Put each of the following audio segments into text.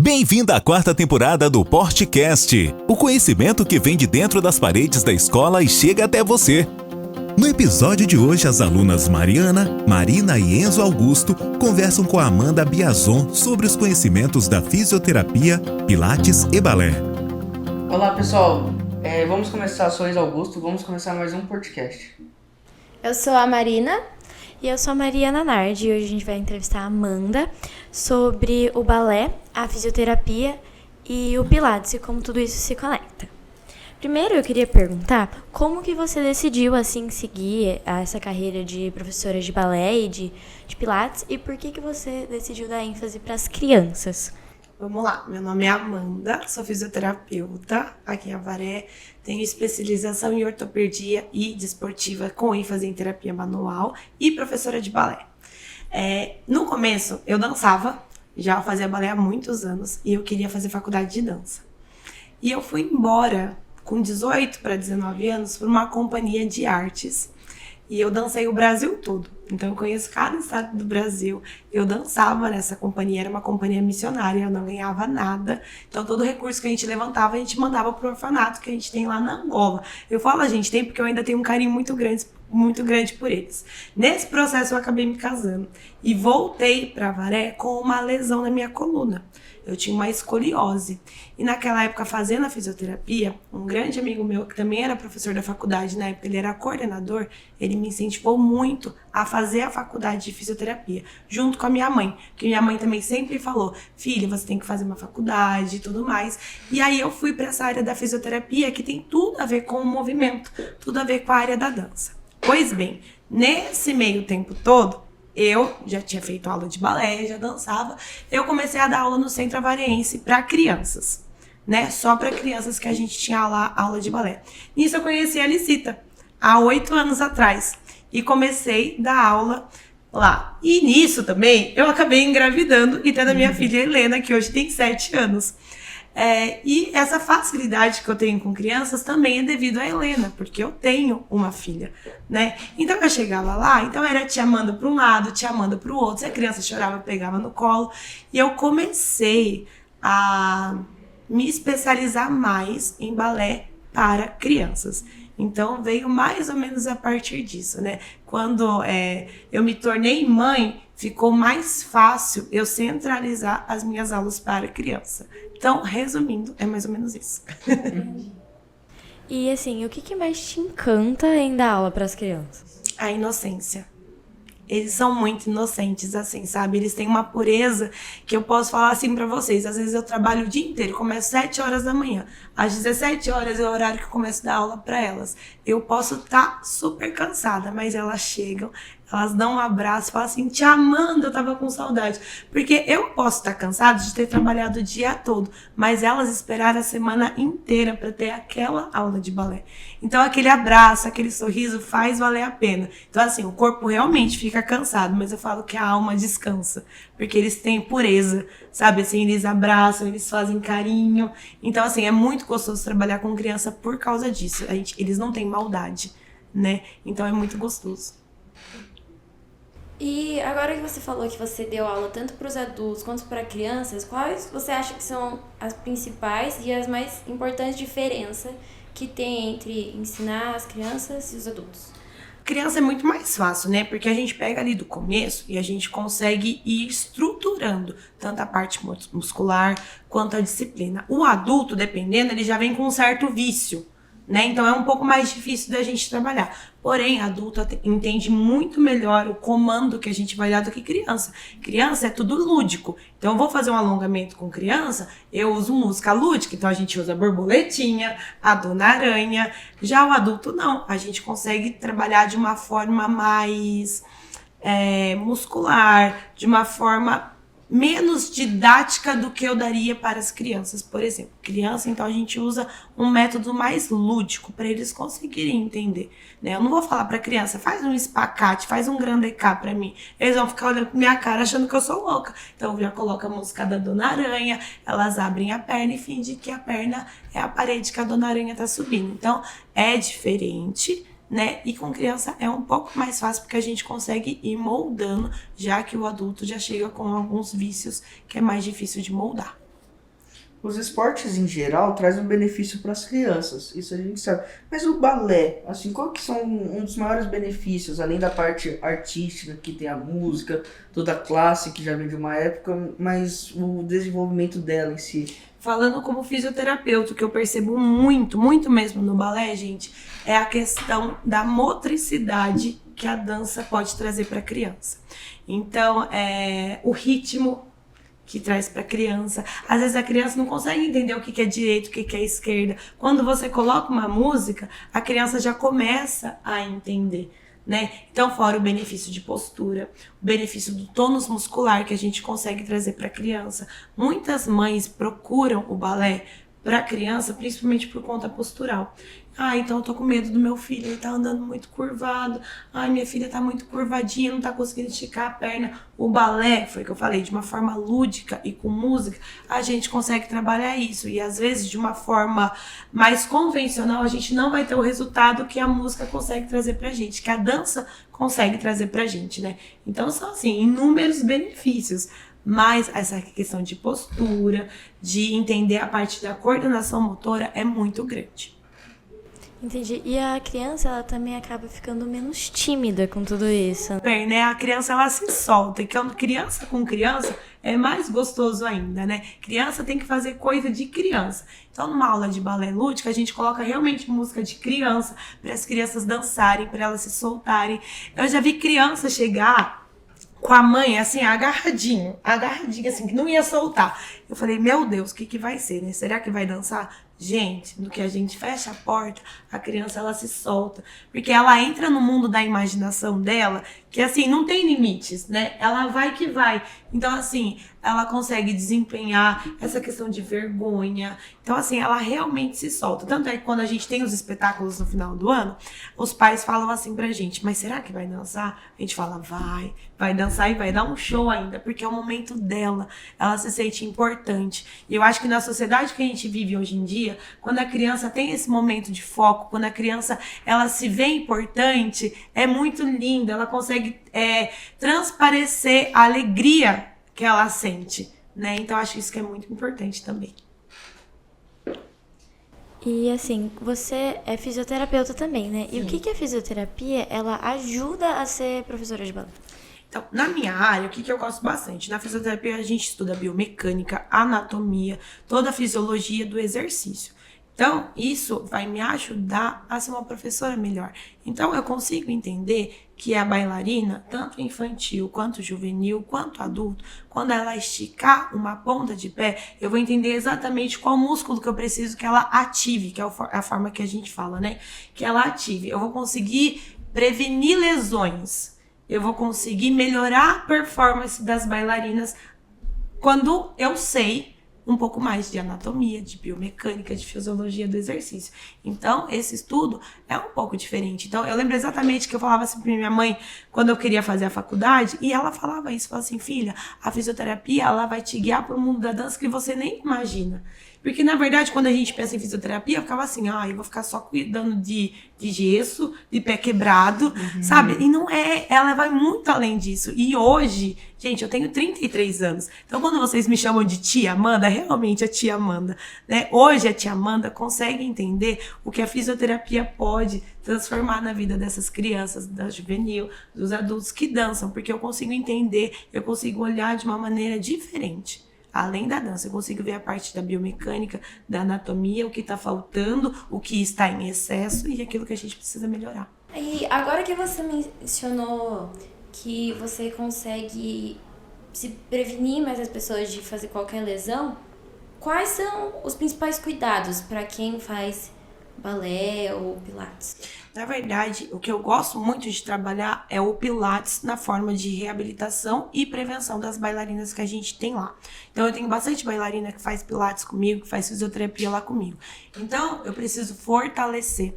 Bem-vindo à quarta temporada do Portcast, o conhecimento que vem de dentro das paredes da escola e chega até você. No episódio de hoje, as alunas Mariana, Marina e Enzo Augusto conversam com a Amanda Biazon sobre os conhecimentos da fisioterapia, pilates e balé. Olá pessoal, vamos começar, sou Enzo Augusto, vamos começar mais um podcast. Eu sou a Marina. E eu sou a Mariana Nardi e hoje a gente vai entrevistar a Amanda sobre o balé, a fisioterapia e o pilates e como tudo isso se conecta. Primeiro eu queria perguntar como que você decidiu assim seguir essa carreira de professora de balé e de pilates e por que você decidiu dar ênfase para as crianças? Vamos lá, meu nome é Amanda, sou fisioterapeuta aqui em Avaré, tenho especialização em ortopedia e desportiva com ênfase em terapia manual e professora de balé. No começo eu dançava, já fazia balé há muitos anos e eu queria fazer faculdade de dança. E eu fui embora com 18 para 19 anos para uma companhia de artes. E eu dancei o Brasil todo, então eu conheço cada estado do Brasil. Eu dançava nessa companhia, era uma companhia missionária, eu não ganhava nada. Então todo recurso que a gente levantava, a gente mandava pro orfanato que a gente tem lá na Angola. Eu falo a gente tem porque eu ainda tenho um carinho muito grande por eles. Nesse processo eu acabei me casando e voltei para Avaré com uma lesão na minha coluna. Eu tinha uma escoliose. E naquela época, fazendo a fisioterapia, um grande amigo meu, que também era professor da faculdade, na época ele era coordenador, ele me incentivou muito a fazer a faculdade de fisioterapia, junto com a minha mãe. Porque minha mãe também sempre falou, filha, você tem que fazer uma faculdade e tudo mais. E aí eu fui para essa área da fisioterapia, que tem tudo a ver com o movimento, tudo a ver com a área da dança. Pois bem, nesse meio tempo todo, eu já tinha feito aula de balé, já dançava. Eu comecei a dar aula no Centro Avariense para crianças, né? Só para crianças que a gente tinha lá aula de balé. Nisso eu conheci a Licita, há 8 anos atrás. E comecei a dar aula lá. E nisso também, eu acabei engravidando e tendo a minha filha Helena, que hoje tem 7 anos. E essa facilidade que eu tenho com crianças também é devido a Helena, porque eu tenho uma filha, né? Então eu chegava lá, então era tia Amanda para um lado, tia Amanda para o outro. Se a criança chorava, eu pegava no colo. E eu comecei a me especializar mais em balé para crianças. Então veio mais ou menos a partir disso, né? Quando eu me tornei mãe, ficou mais fácil eu centralizar as minhas aulas para criança. Então, resumindo, é mais ou menos isso. E assim, o que mais te encanta em dar aula para as crianças? A inocência. Eles são muito inocentes, assim, sabe? Eles têm uma pureza que eu posso falar assim pra vocês. Às vezes eu trabalho o dia inteiro, começo 7 horas da manhã. Às 17 horas é o horário que eu começo a dar aula pra elas. Eu posso estar super cansada, mas elas chegam, elas dão um abraço, falam assim, tia Amanda, eu tava com saudade. Porque eu posso estar cansada de ter trabalhado o dia todo, mas elas esperaram a semana inteira pra ter aquela aula de balé. Então aquele abraço, aquele sorriso faz valer a pena. Então assim, o corpo realmente fica cansado, mas eu falo que a alma descansa, porque eles têm pureza, sabe? Assim, eles abraçam, eles fazem carinho. Então assim, é muito gostoso trabalhar com criança por causa disso. Eles não têm maldade, né? Então é muito gostoso. E agora que você falou que você deu aula tanto para os adultos quanto para crianças, quais você acha que são as principais e as mais importantes diferenças que tem entre ensinar as crianças e os adultos? Criança é muito mais fácil, né? Porque a gente pega ali do começo e a gente consegue ir estruturando tanto a parte muscular quanto a disciplina. O adulto, dependendo, ele já vem com um certo vício, né? Então é um pouco mais difícil da gente trabalhar. Porém, adulto entende muito melhor o comando que a gente vai dar do que criança. Criança é tudo lúdico. Então eu vou fazer um alongamento com criança, eu uso música lúdica, então a gente usa a borboletinha, a Dona Aranha. Já o adulto não, a gente consegue trabalhar de uma forma mais muscular, de uma forma menos didática do que eu daria para as crianças, por exemplo. Criança, então a gente usa um método mais lúdico para eles conseguirem entender, né? Eu não vou falar para criança, faz um espacate, faz um grande K para mim. Eles vão ficar olhando pra minha cara achando que eu sou louca. Então eu já coloco a música da Dona Aranha, elas abrem a perna e fingem que a perna é a parede que a Dona Aranha tá subindo. Então é diferente, né? E com criança é um pouco mais fácil porque a gente consegue ir moldando, já que o adulto já chega com alguns vícios que é mais difícil de moldar. Os esportes em geral trazem um benefício para as crianças, isso a gente sabe. Mas o balé, assim, qual que são um dos maiores benefícios, além da parte artística, que tem a música, toda a classe que já vem de uma época, mas o desenvolvimento dela em si? Falando como fisioterapeuta, o que eu percebo muito, muito mesmo no balé, gente, é a questão da motricidade que a dança pode trazer para a criança. Então, o ritmo que traz para a criança. Às vezes a criança não consegue entender o que é direito, o que é esquerda. Quando você coloca uma música, a criança já começa a entender, né? Então, fora o benefício de postura, o benefício do tônus muscular que a gente consegue trazer para a criança. Muitas mães procuram o balé para a criança, principalmente por conta postural. Então eu tô com medo do meu filho, ele tá andando muito curvado. Minha filha tá muito curvadinha, não tá conseguindo esticar a perna. O balé, foi o que eu falei, de uma forma lúdica e com música, a gente consegue trabalhar isso. E às vezes, de uma forma mais convencional, a gente não vai ter o resultado que a música consegue trazer pra gente, que a dança consegue trazer pra gente, né? Então são, assim, inúmeros benefícios. Mas essa questão de postura, de entender a parte da coordenação motora é muito grande. Entendi. E a criança, ela também acaba ficando menos tímida com tudo isso. Bem, né? A criança, ela se solta. E quando criança com criança, é mais gostoso ainda, né? Criança tem que fazer coisa de criança. Então, numa aula de balé lúdica, a gente coloca realmente música de criança, para as crianças dançarem, para elas se soltarem. Eu já vi criança chegar com a mãe, assim, agarradinho, assim, que não ia soltar. Eu falei, meu Deus, o que vai ser, né? Será que vai dançar? Gente, no que a gente fecha a porta, a criança, ela se solta. Porque ela entra no mundo da imaginação dela, que, assim, não tem limites, né? Ela vai que vai. Então, assim, ela consegue desempenhar essa questão de vergonha. Então, assim, ela realmente se solta. Tanto é que quando a gente tem os espetáculos no final do ano, os pais falam assim pra gente, mas será que vai dançar? A gente fala, vai dançar e vai dar um show ainda, porque é o momento dela. Ela se sente importante. E eu acho que na sociedade que a gente vive hoje em dia, quando a criança tem esse momento de foco, quando a criança, ela se vê importante, é muito linda. Ela consegue transparecer a alegria que ela sente, né? Então, acho isso que é muito importante também. E assim, você é fisioterapeuta também, né? Sim. E o que a fisioterapia, ela ajuda a ser professora de balé? Então, na minha área, o que eu gosto bastante? Na fisioterapia, a gente estuda biomecânica, anatomia, toda a fisiologia do exercício. Então, isso vai me ajudar a ser uma professora melhor. Então, eu consigo entender que a bailarina, tanto infantil, quanto juvenil, quanto adulto, quando ela esticar uma ponta de pé, eu vou entender exatamente qual músculo que eu preciso que ela ative, que é a forma que a gente fala, né? Que ela ative. Eu vou conseguir prevenir lesões. Eu vou conseguir melhorar a performance das bailarinas quando eu sei um pouco mais de anatomia, de biomecânica, de fisiologia do exercício. Então, esse estudo é um pouco diferente. Então, eu lembro exatamente que eu falava assim pra minha mãe quando eu queria fazer a faculdade, e ela falava isso, falava assim, filha, a fisioterapia, ela vai te guiar para o mundo da dança que você nem imagina. Porque, na verdade, quando a gente pensa em fisioterapia, eu ficava assim, eu vou ficar só cuidando de gesso, de pé quebrado, sabe? E não é, ela vai muito além disso. E hoje, gente, eu tenho 33 anos. Então, quando vocês me chamam de tia Amanda, realmente a tia Amanda, né? Hoje, a tia Amanda consegue entender o que a fisioterapia pode transformar na vida dessas crianças, da juvenil, dos adultos que dançam, porque eu consigo entender, eu consigo olhar de uma maneira diferente. Além da dança, eu consigo ver a parte da biomecânica, da anatomia, o que está faltando, o que está em excesso e aquilo que a gente precisa melhorar. E agora que você mencionou que você consegue se prevenir mais as pessoas de fazer qualquer lesão, quais são os principais cuidados para quem faz balé ou pilates? Na verdade, o que eu gosto muito de trabalhar é o Pilates na forma de reabilitação e prevenção das bailarinas que a gente tem lá. Então, eu tenho bastante bailarina que faz Pilates comigo, que faz fisioterapia lá comigo. Então, eu preciso fortalecer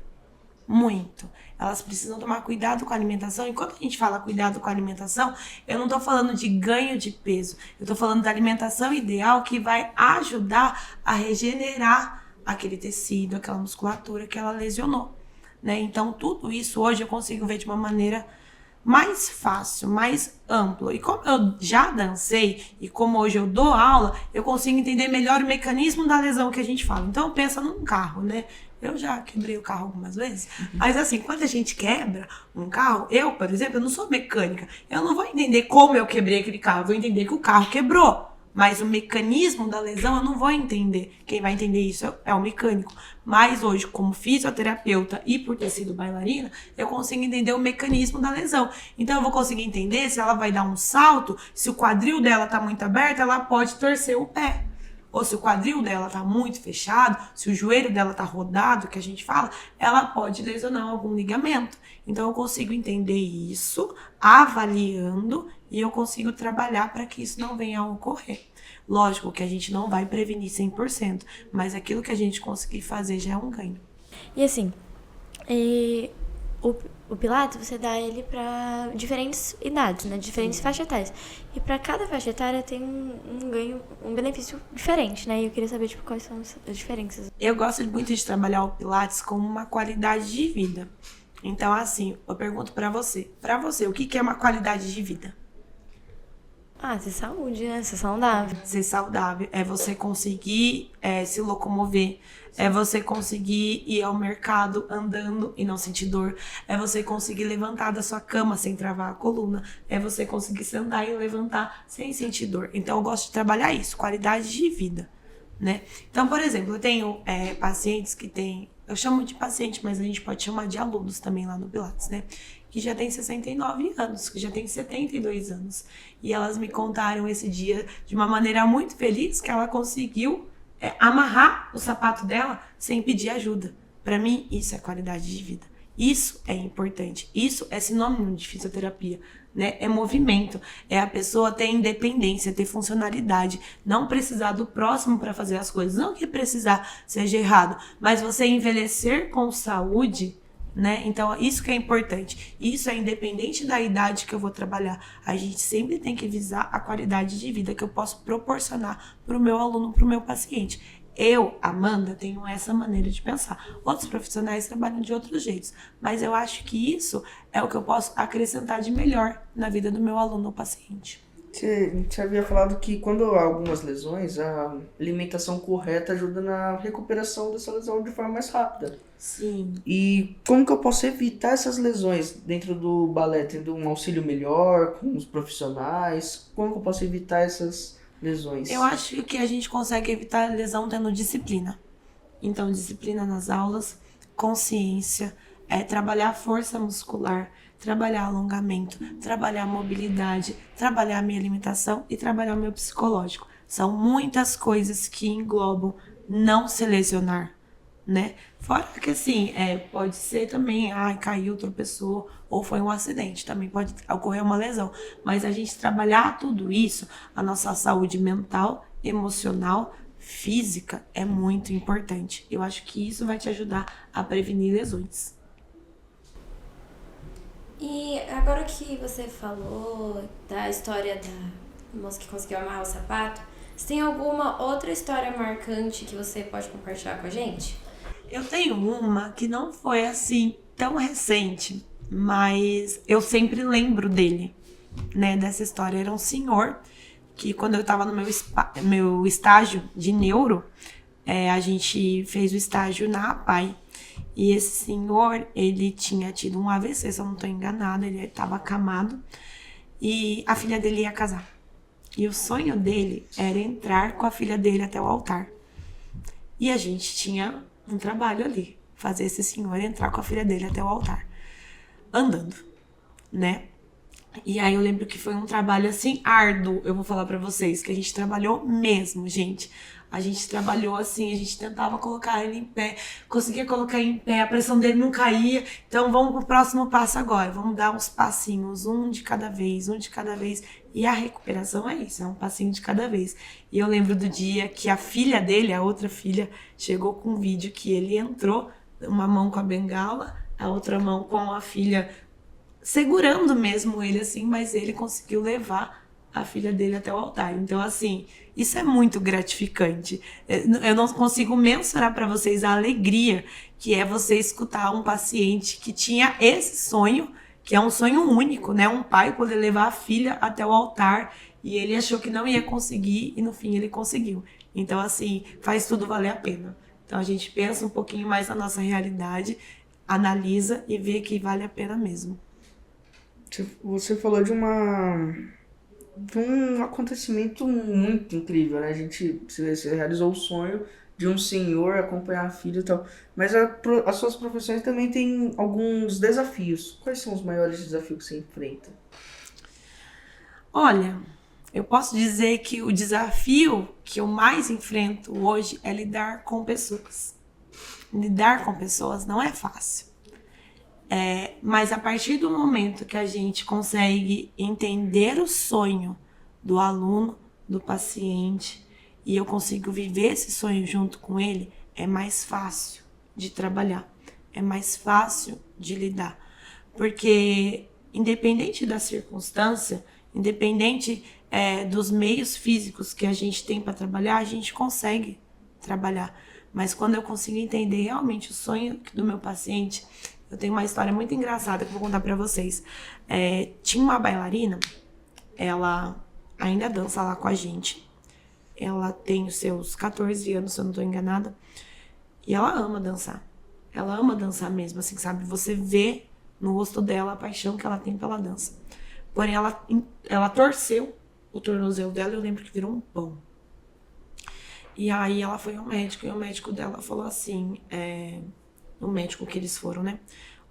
muito. Elas precisam tomar cuidado com a alimentação. E quando a gente fala cuidado com a alimentação, eu não estou falando de ganho de peso. Eu estou falando da alimentação ideal que vai ajudar a regenerar aquele tecido, aquela musculatura que ela lesionou. Né? Então, tudo isso hoje eu consigo ver de uma maneira mais fácil, mais amplo. E como eu já dancei e como hoje eu dou aula, eu consigo entender melhor o mecanismo da lesão que a gente fala. Então pensa num carro, né? Eu já quebrei o carro algumas vezes, mas assim, quando a gente quebra um carro, eu, por exemplo, eu não sou mecânica, eu não vou entender como eu quebrei aquele carro, eu vou entender que o carro quebrou. Mas o mecanismo da lesão eu não vou entender. Quem vai entender isso é o mecânico. Mas hoje, como fisioterapeuta e por ter sido bailarina, eu consigo entender o mecanismo da lesão. Então eu vou conseguir entender se ela vai dar um salto, se o quadril dela tá muito aberto, ela pode torcer o pé. Ou se o quadril dela tá muito fechado, se o joelho dela tá rodado, que a gente fala, ela pode lesionar algum ligamento. Então eu consigo entender isso, avaliando, e eu consigo trabalhar para que isso não venha a ocorrer. Lógico que a gente não vai prevenir 100%, mas aquilo que a gente conseguir fazer já é um ganho. E assim, o Pilates, você dá ele para diferentes idades, né? Diferentes faixas etárias. E para cada faixa etária tem um ganho, um benefício diferente, né? E eu queria saber, tipo, quais são as diferenças. Eu gosto muito de trabalhar o Pilates como uma qualidade de vida. Então, assim, eu pergunto para você, o que é uma qualidade de vida? Ser saúde, né? Ser saudável. Ser saudável é você conseguir se locomover, é você conseguir ir ao mercado andando e não sentir dor, é você conseguir levantar da sua cama sem travar a coluna, é você conseguir sentar e levantar sem sentir dor. Então eu gosto de trabalhar isso, qualidade de vida, né? Então, por exemplo, eu tenho pacientes que têm, eu chamo de paciente, mas a gente pode chamar de alunos também lá no Pilates, né? Que já tem 69 anos, que já tem 72 anos. E elas me contaram esse dia de uma maneira muito feliz que ela conseguiu amarrar o sapato dela sem pedir ajuda. Para mim, isso é qualidade de vida. Isso é importante. Isso é sinônimo de fisioterapia, né? É movimento. É a pessoa ter independência, ter funcionalidade, não precisar do próximo para fazer as coisas. Não que precisar seja errado, mas você envelhecer com saúde, né? Então, isso que é importante. Isso é independente da idade que eu vou trabalhar. A gente sempre tem que visar a qualidade de vida que eu posso proporcionar para o meu aluno, para o meu paciente. Eu, Amanda, tenho essa maneira de pensar. Outros profissionais trabalham de outros jeitos, mas eu acho que isso é o que eu posso acrescentar de melhor na vida do meu aluno ou paciente. Você havia falado que quando há algumas lesões, a alimentação correta ajuda na recuperação dessa lesão de forma mais rápida. Sim. E como que eu posso evitar essas lesões dentro do balé? Tendo um auxílio melhor com os profissionais? Como que eu posso evitar essas lesões? Eu acho que a gente consegue evitar a lesão tendo disciplina. Então, disciplina nas aulas, consciência, trabalhar a força muscular, trabalhar alongamento, trabalhar mobilidade, trabalhar a minha alimentação e trabalhar o meu psicológico. São muitas coisas que englobam não se lesionar, né? Fora que assim, pode ser também, caiu, tropeçou, ou foi um acidente, também pode ocorrer uma lesão. Mas a gente trabalhar tudo isso, a nossa saúde mental, emocional, física, é muito importante. Eu acho que isso vai te ajudar a prevenir lesões. E agora que você falou da história da moça que conseguiu amarrar o sapato, você tem alguma outra história marcante que você pode compartilhar com a gente? Eu tenho uma que não foi assim tão recente, mas eu sempre lembro dele, né, dessa história. Era um senhor que quando eu estava no meu estágio de neuro, a gente fez o estágio na APAE. E esse senhor, ele tinha tido um AVC, se eu não estou enganada, ele estava acamado e a filha dele ia casar. E o sonho dele era entrar com a filha dele até o altar. E a gente tinha um trabalho ali, fazer esse senhor entrar com a filha dele até o altar, andando, né? E aí eu lembro que foi um trabalho assim árduo, eu vou falar pra vocês, que a gente trabalhou mesmo, gente. A gente trabalhou assim, a gente tentava colocar ele em pé, conseguia colocar em pé, a pressão dele não caía. Então vamos pro próximo passo agora, vamos dar uns passinhos, um de cada vez. E a recuperação é isso, é um passinho de cada vez. E eu lembro do dia que a filha dele, a outra filha, chegou com um vídeo que ele entrou, uma mão com a bengala, a outra mão com a filha segurando mesmo ele assim, mas ele conseguiu levar a filha dele até o altar. Então, assim, isso é muito gratificante. Eu não consigo mensurar para vocês a alegria que é você escutar um paciente que tinha esse sonho que é um sonho único, né? Um pai poder levar a filha até o altar e ele achou que não ia conseguir e no fim ele conseguiu. Então, assim, faz tudo valer a pena. Então, a gente pensa um pouquinho mais na nossa realidade, analisa e vê que vale a pena mesmo. Você falou de um acontecimento muito incrível, né? Você realizou o sonho de um senhor acompanhar a filha e tal. Mas as suas profissões também têm alguns desafios. Quais são os maiores desafios que você enfrenta? Olha, eu posso dizer que o desafio que eu mais enfrento hoje é lidar com pessoas. Lidar com pessoas não é fácil. Mas a partir do momento que a gente consegue entender o sonho do aluno, do paciente, e eu consigo viver esse sonho junto com ele, é mais fácil de trabalhar, é mais fácil de lidar. Porque independente da circunstância, independente dos meios físicos que a gente tem para trabalhar, a gente consegue trabalhar. Mas quando eu consigo entender realmente o sonho do meu paciente, eu tenho uma história muito engraçada que eu vou contar para vocês. Tinha uma bailarina, ela ainda dança lá com a gente. Ela tem os seus 14 anos, se eu não estou enganada. E ela ama dançar. Ela ama dançar mesmo, assim, sabe? Você vê no rosto dela a paixão que ela tem pela dança. Porém, ela torceu o tornozelo dela e eu lembro que virou um pão. E aí ela foi ao médico e o médico dela falou assim, o médico que eles foram, né?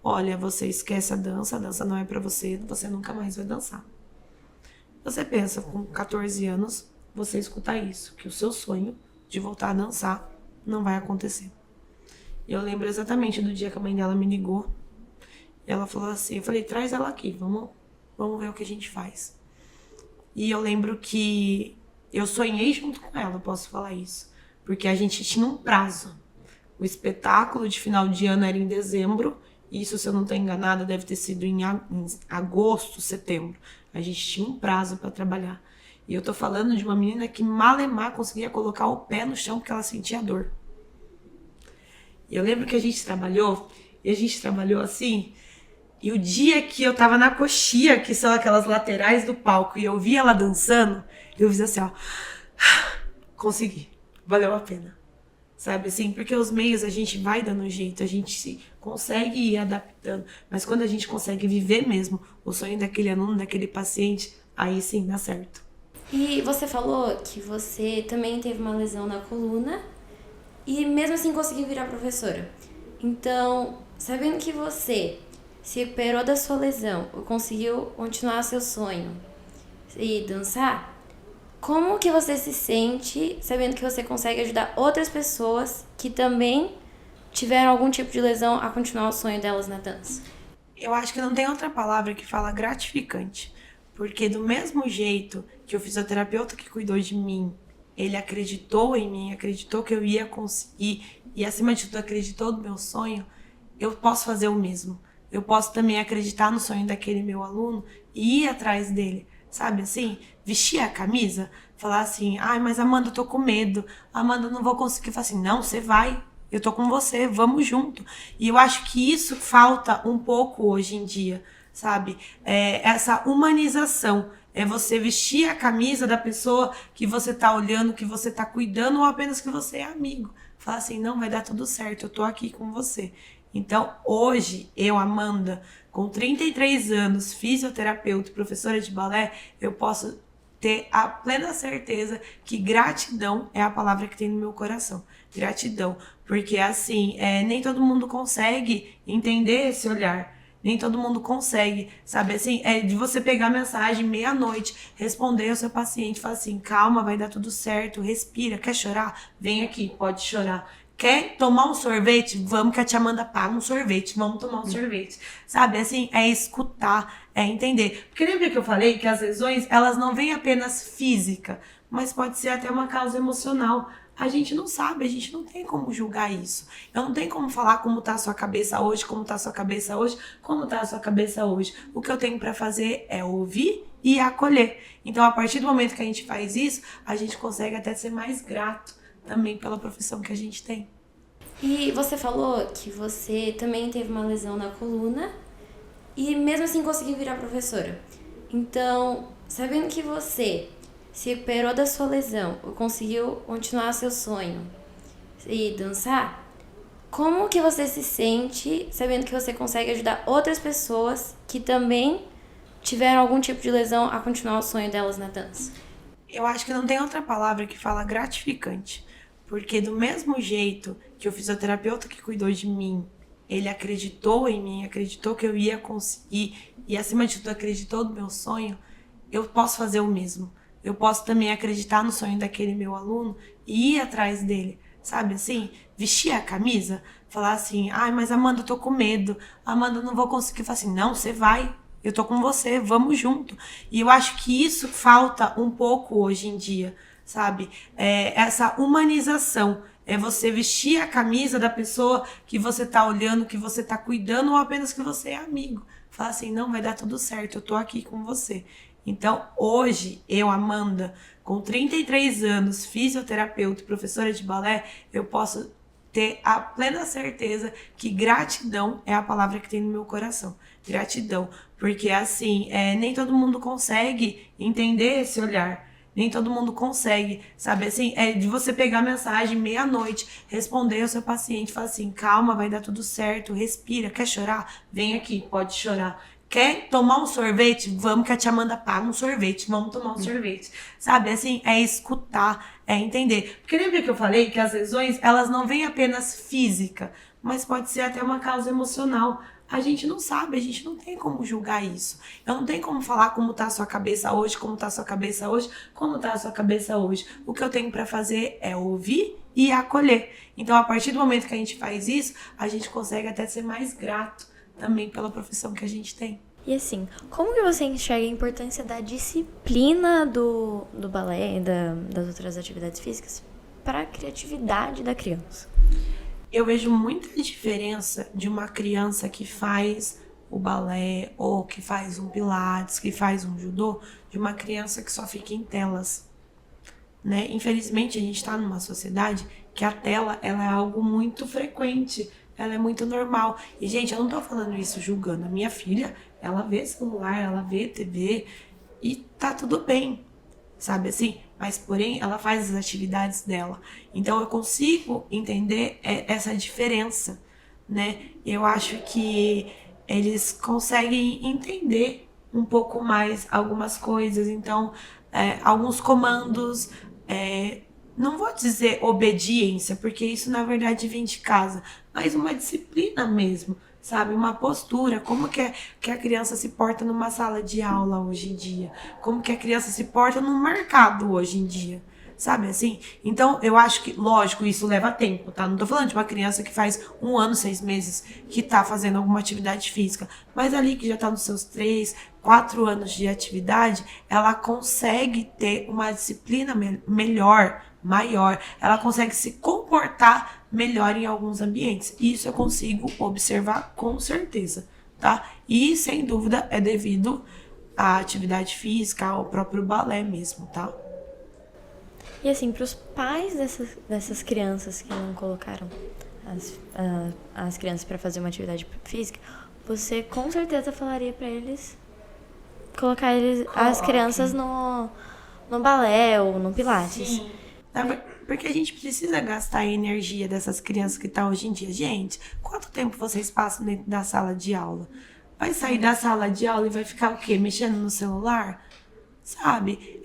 Olha, você esquece a dança não é pra você nunca mais vai dançar. Você pensa, com 14 anos, você escutar isso, que o seu sonho de voltar a dançar não vai acontecer. Eu lembro exatamente do dia que a mãe dela me ligou. E ela falou assim, eu falei, traz ela aqui, vamos ver o que a gente faz. E eu lembro que eu sonhei junto com ela, eu posso falar isso. Porque a gente tinha um prazo. O espetáculo de final de ano era em dezembro. Isso, se eu não estou enganada, deve ter sido em agosto, setembro. A gente tinha um prazo para trabalhar. E eu tô falando de uma menina que malemar conseguia colocar o pé no chão porque ela sentia dor. E eu lembro que a gente trabalhou assim. E o dia que eu tava na coxia, que são aquelas laterais do palco, e eu vi ela dançando, eu fiz assim, ó. Consegui. Valeu a pena. Sabe assim? Porque os meios a gente vai dando um jeito, a gente se consegue ir adaptando. Mas quando a gente consegue viver mesmo o sonho daquele aluno, daquele paciente, aí sim dá certo. E você falou que você também teve uma lesão na coluna e mesmo assim conseguiu virar professora. Então, sabendo que você se recuperou da sua lesão ou conseguiu continuar seu sonho e dançar, como que você se sente sabendo que você consegue ajudar outras pessoas que também tiveram algum tipo de lesão a continuar o sonho delas na dança? Eu acho que não tem outra palavra que fala gratificante. Porque do mesmo jeito que o fisioterapeuta que cuidou de mim, ele acreditou em mim, acreditou que eu ia conseguir e acima de tudo acreditou no meu sonho, eu posso fazer o mesmo. Eu posso também acreditar no sonho daquele meu aluno e ir atrás dele, sabe assim? Vestir a camisa, falar assim, ai, mas Amanda, eu tô com medo, Amanda, eu não vou conseguir. Falar assim, não, você vai, eu tô com você, vamos junto. E eu acho que isso falta um pouco hoje em dia, sabe? Essa humanização, é você vestir a camisa da pessoa que você tá olhando, que você tá cuidando, ou apenas que você é amigo. Falar assim, não, vai dar tudo certo, eu tô aqui com você. Então, hoje, eu, Amanda, com 33 anos, fisioterapeuta, professora de balé, eu posso ter a plena certeza que gratidão é a palavra que tem no meu coração. Gratidão. Porque, assim, nem todo mundo consegue entender esse olhar. Nem todo mundo consegue, sabe? Assim, de você pegar a mensagem meia-noite, responder ao seu paciente, falar assim, calma, vai dar tudo certo, respira, quer chorar? Vem aqui, pode chorar. Quer tomar um sorvete? Vamos que a tia Amanda paga um sorvete, vamos tomar um sorvete. Sabe, assim, é escutar, é entender. Porque lembra que eu falei que as lesões, elas não vêm apenas física, mas pode ser até uma causa emocional. A gente não sabe, a gente não tem como julgar isso. Eu não tenho como falar como tá a sua cabeça hoje, como tá a sua cabeça hoje, como tá a sua cabeça hoje. O que eu tenho pra fazer é ouvir e acolher. Então, a partir do momento que a gente faz isso, a gente consegue até ser mais grato também pela profissão que a gente tem. E você falou que você também teve uma lesão na coluna e mesmo assim conseguir virar professora. Então, sabendo que você se recuperou da sua lesão, ou conseguiu continuar seu sonho e dançar, como que você se sente sabendo que você consegue ajudar outras pessoas que também tiveram algum tipo de lesão a continuar o sonho delas na dança? Eu acho que não tem outra palavra que fala gratificante. Porque do mesmo jeito que o fisioterapeuta que cuidou de mim, ele acreditou em mim, acreditou que eu ia conseguir e, acima de tudo, acreditou no meu sonho, eu posso fazer o mesmo. Eu posso também acreditar no sonho daquele meu aluno e ir atrás dele, sabe assim? Vestir a camisa, falar assim, ai, mas Amanda, eu tô com medo. Amanda, eu não vou conseguir. Falar assim, não, você vai. Eu tô com você, vamos junto. E eu acho que isso falta um pouco hoje em dia, sabe? Essa humanização. É você vestir a camisa da pessoa que você tá olhando, que você tá cuidando, ou apenas que você é amigo. Falar assim, não, vai dar tudo certo, eu tô aqui com você. Então, hoje, eu, Amanda, com 33 anos, fisioterapeuta e professora de balé, eu posso ter a plena certeza que gratidão é a palavra que tem no meu coração. Gratidão. Porque, assim, nem todo mundo consegue entender esse olhar. Nem todo mundo consegue, sabe? Assim, de você pegar a mensagem meia-noite, responder ao seu paciente, falar assim, calma, vai dar tudo certo, respira, quer chorar? Vem aqui, pode chorar. Quer tomar um sorvete? Vamos que a tia Amanda paga um sorvete, vamos tomar um sorvete. Sabe, assim, é escutar, é entender. Porque lembra que eu falei que as lesões, elas não vêm apenas física, mas pode ser até uma causa emocional. A gente não sabe, a gente não tem como julgar isso. Eu não tenho como falar como tá a sua cabeça hoje, como tá a sua cabeça hoje, como tá a sua cabeça hoje. O que eu tenho pra fazer é ouvir e acolher. Então, a partir do momento que a gente faz isso, a gente consegue até ser mais grato também pela profissão que a gente tem. E assim, como que você enxerga a importância da disciplina do balé e das outras atividades físicas para a criatividade da criança? Eu vejo muita diferença de uma criança que faz o balé ou que faz um pilates, que faz um judô, de uma criança que só fica em telas, né? Infelizmente, a gente está numa sociedade que a tela ela é algo muito frequente, ela é muito normal. E, gente, eu não tô falando isso julgando. A minha filha, ela vê celular, ela vê TV e tá tudo bem, sabe assim? Mas, porém, ela faz as atividades dela. Então, eu consigo entender essa diferença, né? Eu acho que eles conseguem entender um pouco mais algumas coisas. Então, alguns comandos, não vou dizer obediência, porque isso, na verdade, vem de casa, mas uma disciplina mesmo, sabe? Uma postura, como que a criança se porta numa sala de aula hoje em dia, como que a criança se porta no mercado hoje em dia, sabe assim? Então, eu acho que, lógico, isso leva tempo, tá? Não tô falando de uma criança que faz 1 ano, 6 meses, que tá fazendo alguma atividade física, mas ali que já tá nos seus 3, 4 anos de atividade, ela consegue ter uma disciplina melhor, maior, ela consegue se comportar melhor em alguns ambientes. Isso eu consigo observar com certeza, tá? E, sem dúvida, é devido à atividade física, ao próprio balé mesmo, tá? E assim, para os pais dessas crianças que não colocaram as crianças para fazer uma atividade física, você com certeza falaria para eles colocar as crianças no balé ou no pilates. Sim. Porque a gente precisa gastar a energia dessas crianças que estão hoje em dia. Gente, quanto tempo vocês passam dentro da sala de aula? Vai sair da sala de aula e vai ficar o quê? Mexendo no celular? Sabe?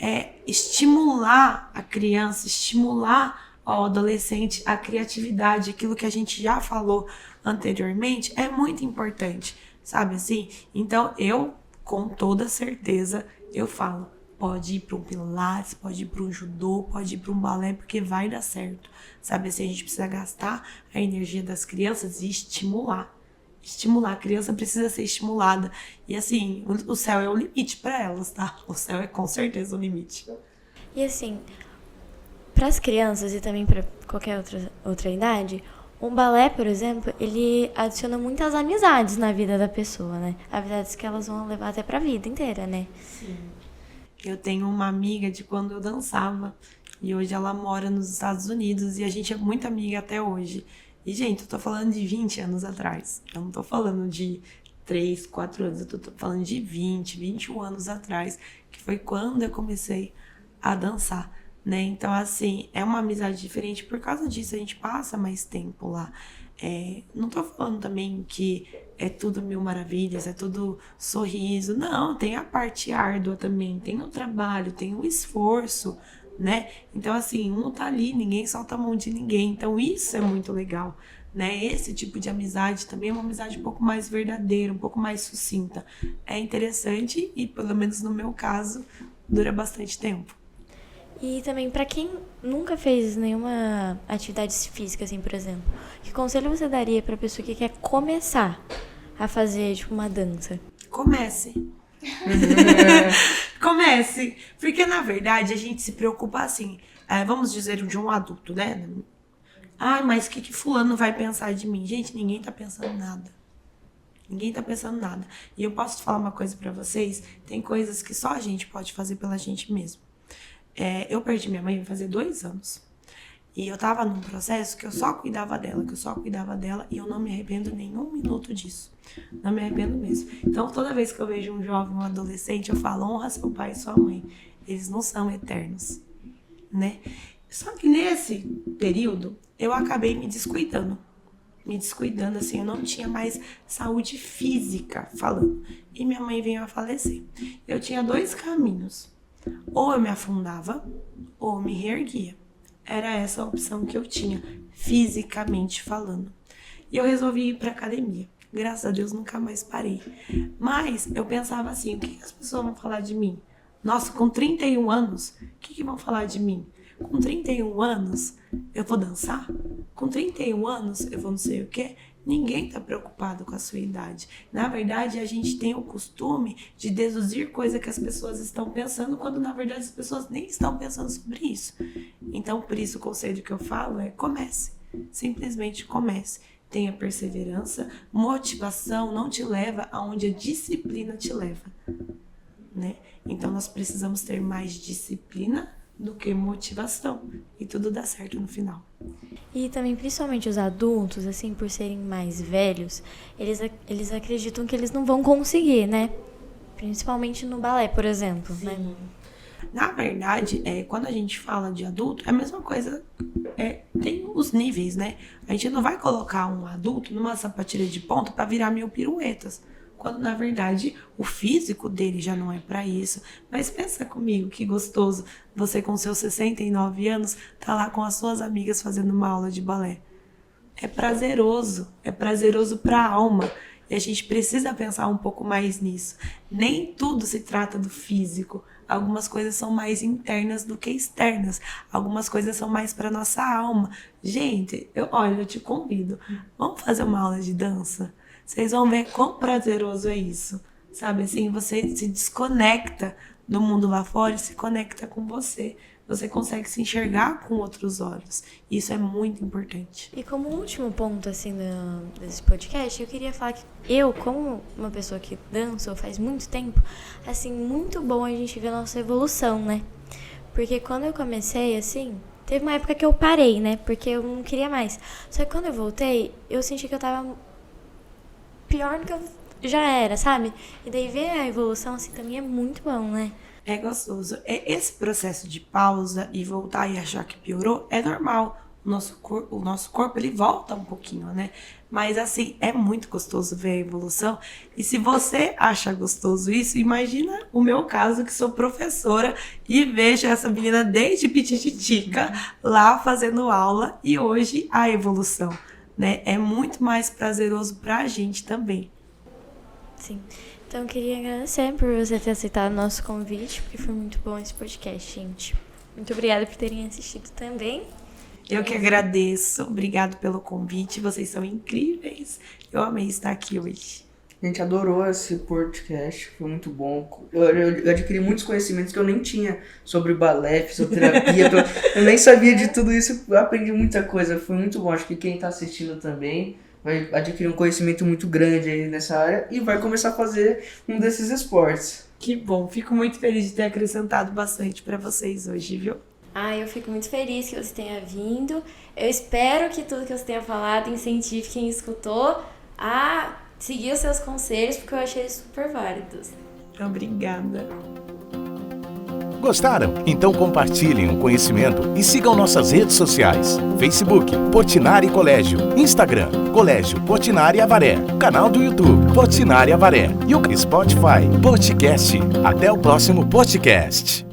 Estimular a criança, estimular ao adolescente a criatividade, aquilo que a gente já falou anteriormente, é muito importante, sabe assim? Então, eu, com toda certeza, eu falo, pode ir para um pilates, pode ir para um judô, pode ir para um balé, porque vai dar certo, sabe assim? A gente precisa gastar a energia das crianças e estimular. A criança precisa ser estimulada. E assim, o céu é o limite para elas, tá? O céu é com certeza o limite. E assim, para as crianças e também para qualquer outra idade, o balé, por exemplo, ele adiciona muitas amizades na vida da pessoa, né? Amizades que elas vão levar até para a vida inteira, né? Sim. Eu tenho uma amiga de quando eu dançava e hoje ela mora nos Estados Unidos e a gente é muito amiga até hoje. E, gente, eu tô falando de 20 anos atrás. Eu não tô falando de 3, 4 anos, eu tô falando de 20, 21 anos atrás, que foi quando eu comecei a dançar, né? Então, assim, é uma amizade diferente. Por causa disso, a gente passa mais tempo lá. Não tô falando também que é tudo mil maravilhas, é tudo sorriso. Não, tem a parte árdua também, tem o trabalho, tem o esforço, né? Então, assim, um tá ali, ninguém solta a mão de ninguém. Então, isso é muito legal, né? Esse tipo de amizade também é uma amizade um pouco mais verdadeira, um pouco mais sucinta. É interessante e, pelo menos no meu caso, dura bastante tempo. E também, pra quem nunca fez nenhuma atividade física, assim, por exemplo, que conselho você daria pra pessoa que quer começar a fazer, tipo, uma dança? Comece. Comece. Porque, na verdade, a gente se preocupa assim, vamos dizer, de um adulto, né? Ai, mas o que fulano vai pensar de mim? Gente, ninguém tá pensando nada. Ninguém tá pensando nada. E eu posso falar uma coisa pra vocês, tem coisas que só a gente pode fazer pela gente mesmo. Eu perdi minha mãe vai fazer 2 anos. E eu tava num processo que eu só cuidava dela, e eu não me arrependo nenhum minuto disso. Não me arrependo mesmo. Então, toda vez que eu vejo um jovem, um adolescente, eu falo, honra seu pai e sua mãe. Eles não são eternos, né? Só que nesse período, eu acabei me descuidando, assim, eu não tinha mais saúde física falando. E minha mãe veio a falecer. Eu tinha 2 caminhos. Ou eu me afundava, ou eu me reerguia. Era essa a opção que eu tinha, fisicamente falando. E eu resolvi ir pra academia. Graças a Deus, nunca mais parei. Mas eu pensava assim, o que as pessoas vão falar de mim? Nossa, com 31 anos, o que vão falar de mim? Com 31 anos, eu vou dançar? Com 31 anos, eu vou não sei o quê? Ninguém tá preocupado com a sua idade. Na verdade, a gente tem o costume de deduzir coisa que as pessoas estão pensando, quando na verdade as pessoas nem estão pensando sobre isso. Então, por isso, o conselho que eu falo é comece. Simplesmente comece. Tenha perseverança. Motivação não te leva aonde a disciplina te leva, né? Então, nós precisamos ter mais disciplina do que motivação. E tudo dá certo no final. E também, principalmente os adultos, assim, por serem mais velhos, eles acreditam que eles não vão conseguir, né? Principalmente no balé, por exemplo, né? Na verdade, quando a gente fala de adulto, é a mesma coisa, tem os níveis, né? A gente não vai colocar um adulto numa sapatilha de ponta para virar 1000 piruetas, quando na verdade o físico dele já não é para isso. Mas pensa comigo, que gostoso, você com seus 69 anos tá lá com as suas amigas fazendo uma aula de balé. É prazeroso para a alma. E a gente precisa pensar um pouco mais nisso. Nem tudo se trata do físico. Algumas coisas são mais internas do que externas. Algumas coisas são mais para nossa alma. Gente, eu te convido. Vamos fazer uma aula de dança? Vocês vão ver quão prazeroso é isso. Sabe assim, você se desconecta do mundo lá fora e se conecta com você. Você consegue se enxergar com outros olhos. Isso é muito importante. E como último ponto, assim, desse podcast, eu queria falar que eu, como uma pessoa que dança faz muito tempo, assim, muito bom a gente ver a nossa evolução, né? Porque quando eu comecei, assim, teve uma época que eu parei, né? Porque eu não queria mais. Só que quando eu voltei, eu senti que eu tava pior do que eu já era, sabe? E daí ver a evolução, assim, também é muito bom, né? É gostoso. Esse processo de pausa e voltar e achar que piorou é normal. O nosso corpo, ele volta um pouquinho, né? Mas, assim, é muito gostoso ver a evolução. E se você acha gostoso isso, imagina o meu caso, que sou professora e vejo essa menina desde pitititica lá fazendo aula e hoje a evolução, né? É muito mais prazeroso pra gente também. Sim. Então, eu queria agradecer por você ter aceitado o nosso convite, porque foi muito bom esse podcast, gente. Muito obrigada por terem assistido também. Eu que agradeço. Obrigado pelo convite. Vocês são incríveis. Eu amei estar aqui hoje. A gente adorou esse podcast, foi muito bom. Eu adquiri muitos conhecimentos que eu nem tinha sobre balé, fisioterapia. Eu nem sabia de tudo isso, eu aprendi muita coisa. Foi muito bom. Acho que quem está assistindo também vai adquirir um conhecimento muito grande aí nessa área e vai começar a fazer um desses esportes. Que bom, fico muito feliz de ter acrescentado bastante para vocês hoje, viu? Eu fico muito feliz que você tenha vindo. Eu espero que tudo que você tenha falado incentive quem escutou a seguir os seus conselhos, porque eu achei super válidos. Obrigada. Gostaram? Então compartilhem o conhecimento e sigam nossas redes sociais. Facebook, Portinari Colégio. Instagram, Colégio Portinari Avaré. Canal do YouTube, Portinari Avaré. E o Spotify, Podcast. Até o próximo podcast.